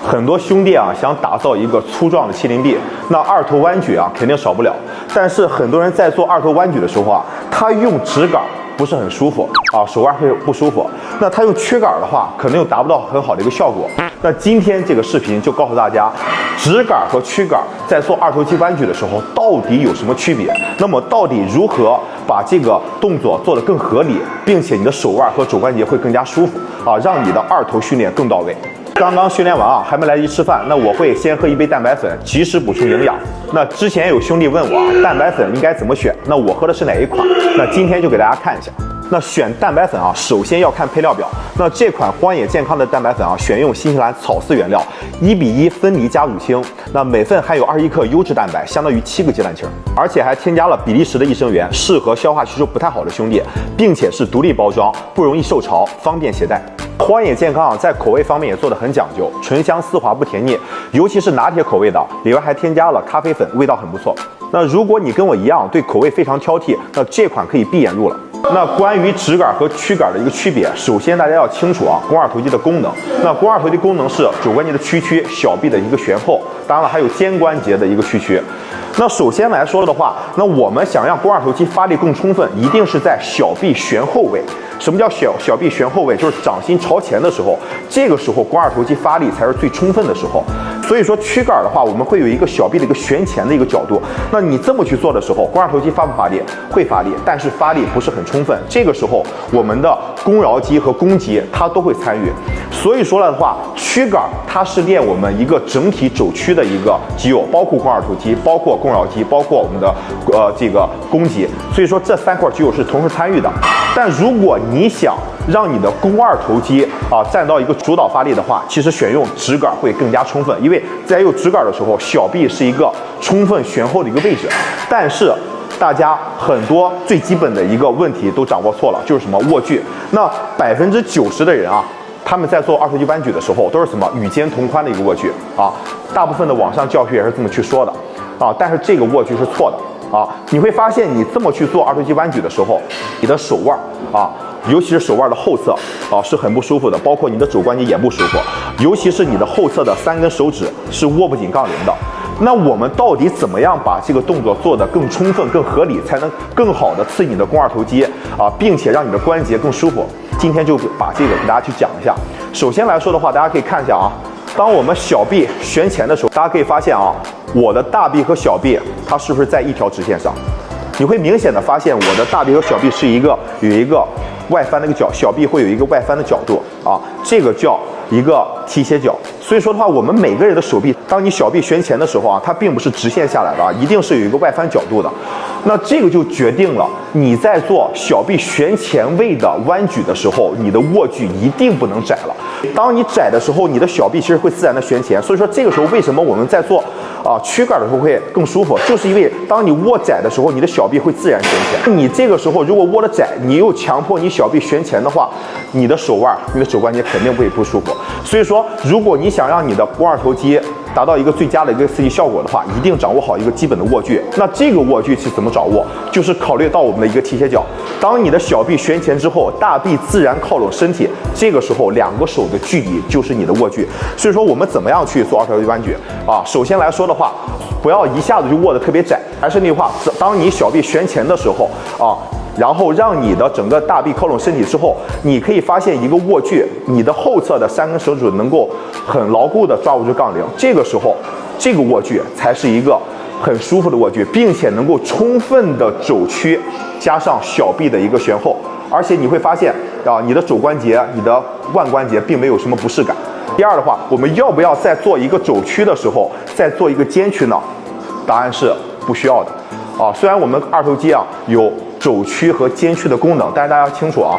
很多兄弟啊想打造一个粗壮的麒麟臂，那二头弯举啊肯定少不了。但是很多人在做二头弯举的时候啊，他用直杆不是很舒服啊，手腕会不舒服。那他用曲杆的话，可能又达不到很好的一个效果。那今天这个视频就告诉大家，直杆和曲杆在做二头肌弯举的时候到底有什么区别？那么到底如何把这个动作做得更合理，并且你的手腕和肘关节会更加舒服啊，让你的二头训练更到位。刚刚训练完啊，还没来得及吃饭，那我会先喝一杯蛋白粉，及时补充营养。那之前有兄弟问我啊，蛋白粉应该怎么选？那我喝的是哪一款？那今天就给大家看一下。那选蛋白粉啊，首先要看配料表。那这款荒野健康的蛋白粉啊，选用新西兰草饲原料，1:1分离加乳清。那每份含有21克优质蛋白，相当于7个鸡蛋清，而且还添加了比利时的益生元，适合消化吸收不太好的兄弟，并且是独立包装，不容易受潮，方便携带。荒野健康啊，在口味方面也做得很讲究，醇香丝滑不甜腻，尤其是拿铁口味的，里边还添加了咖啡粉，味道很不错。那如果你跟我一样对口味非常挑剔，那这款可以闭眼入了。那关于直杆和曲杆的一个区别，首先大家要清楚啊，肱二头肌的功能。那肱二头肌功能是肘关节的屈曲，小臂的一个旋后，当然了还有肩关节的一个屈曲。那首先来说的话，那我们想让肱二头肌发力更充分，一定是在小臂旋后位。什么叫小臂旋后位？就是掌心朝前的时候，这个时候肱二头肌发力才是最充分的时候。所以说曲杆的话，我们会有一个小臂的一个旋前的一个角度。那你这么去做的时候，肱二头肌发不发力？会发力，但是发力不是很充分。这个时候，我们的肱桡肌和肱肌它都会参与。所以说了的话，曲杆它是练我们一个整体肘曲的一个肌肉，包括肱二头肌，包括肱桡肌，包括我们的这个肱肌。所以说这3块肌肉是同时参与的。但如果你想让你的肱二头肌啊占到一个主导发力的话，其实选用直杆会更加充分，因为在用直杆的时候，小臂是一个充分旋后的一个位置。但是大家很多最基本的一个问题都掌握错了，就是什么握距。那90%的人啊，他们在做二头肌弯举的时候都是什么与肩同宽的一个握距啊，大部分的网上教学也是这么去说的啊，但是这个握距是错的。啊，你会发现你这么去做二头肌弯举的时候，你的手腕啊，尤其是手腕的后侧啊是很不舒服的，包括你的肘关节也不舒服，尤其是你的后侧的3根手指是握不紧杠铃的。那我们到底怎么样把这个动作做得更充分、更合理，才能更好的刺激你的肱二头肌啊，并且让你的关节更舒服？今天就把这个给大家去讲一下。首先来说的话，大家可以看一下啊，当我们小臂旋前的时候，大家可以发现啊，我的大臂和小臂它是不是在一条直线上？你会明显的发现我的大臂和小臂是有一个外翻的一个角，小臂会有一个外翻的角度啊，这个叫一个提斜角。所以说的话，我们每个人的手臂，当你小臂旋前的时候啊，它并不是直线下来的啊，一定是有一个外翻角度的。那这个就决定了你在做小臂旋前位的弯举的时候，你的握距一定不能窄了。当你窄的时候，你的小臂其实会自然的旋前。所以说这个时候为什么我们在做曲杆的时候会更舒服，就是因为当你握窄的时候，你的小臂会自然旋前。你这个时候如果握得窄，你又强迫你小臂旋前的话，你的手腕、你的肘关节肯定会不舒服。所以说，如果你想让你的肱二头肌达到一个最佳的一个刺激效果的话，一定掌握好一个基本的握距。那这个握距是怎么掌握？就是考虑到我们的一个提斜角。当你的小臂旋前之后，大臂自然靠拢身体，这个时候2个手的距离就是你的握距。所以说我们怎么样去做二头肌弯举啊？首先来说的话，不要一下子就握得特别窄，还是那句话，当你小臂旋前的时候啊，然后让你的整个大臂靠拢身体之后，你可以发现一个握距，你的后侧的3根手指能够很牢固的抓握住杠铃，这个时候这个握距才是一个很舒服的握距，并且能够充分的肘曲加上小臂的一个旋后，而且你会发现啊，你的肘关节、你的腕关节并没有什么不适感。第二的话，我们要不要在做一个肘曲的时候再做一个肩曲呢？答案是不需要的啊。虽然我们二头肌啊有肘曲和肩曲的功能，但是大家要清楚啊，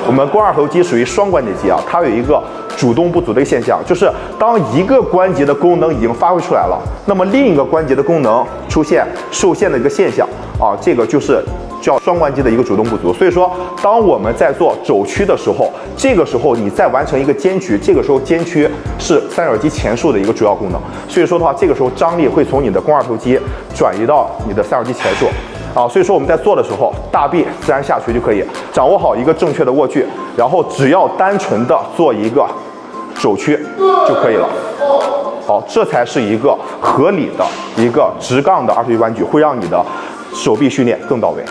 我们肱二头肌属于双关节肌啊，它有一个主动不足的一个现象，就是当一个关节的功能已经发挥出来了，那么另一个关节的功能出现受限的一个现象啊，这个就是叫双关节的一个主动不足。所以说，当我们在做肘曲的时候，这个时候你再完成一个肩曲，这个时候肩曲是三角肌前束的一个主要功能。所以说的话，这个时候张力会从你的肱二头肌转移到你的三角肌前束。所以说我们在做的时候，大臂自然下垂就可以，掌握好一个正确的握距，然后只要单纯的做一个手屈就可以了。好，这才是一个合理的一个直杠的二头弯举，会让你的手臂训练更到位。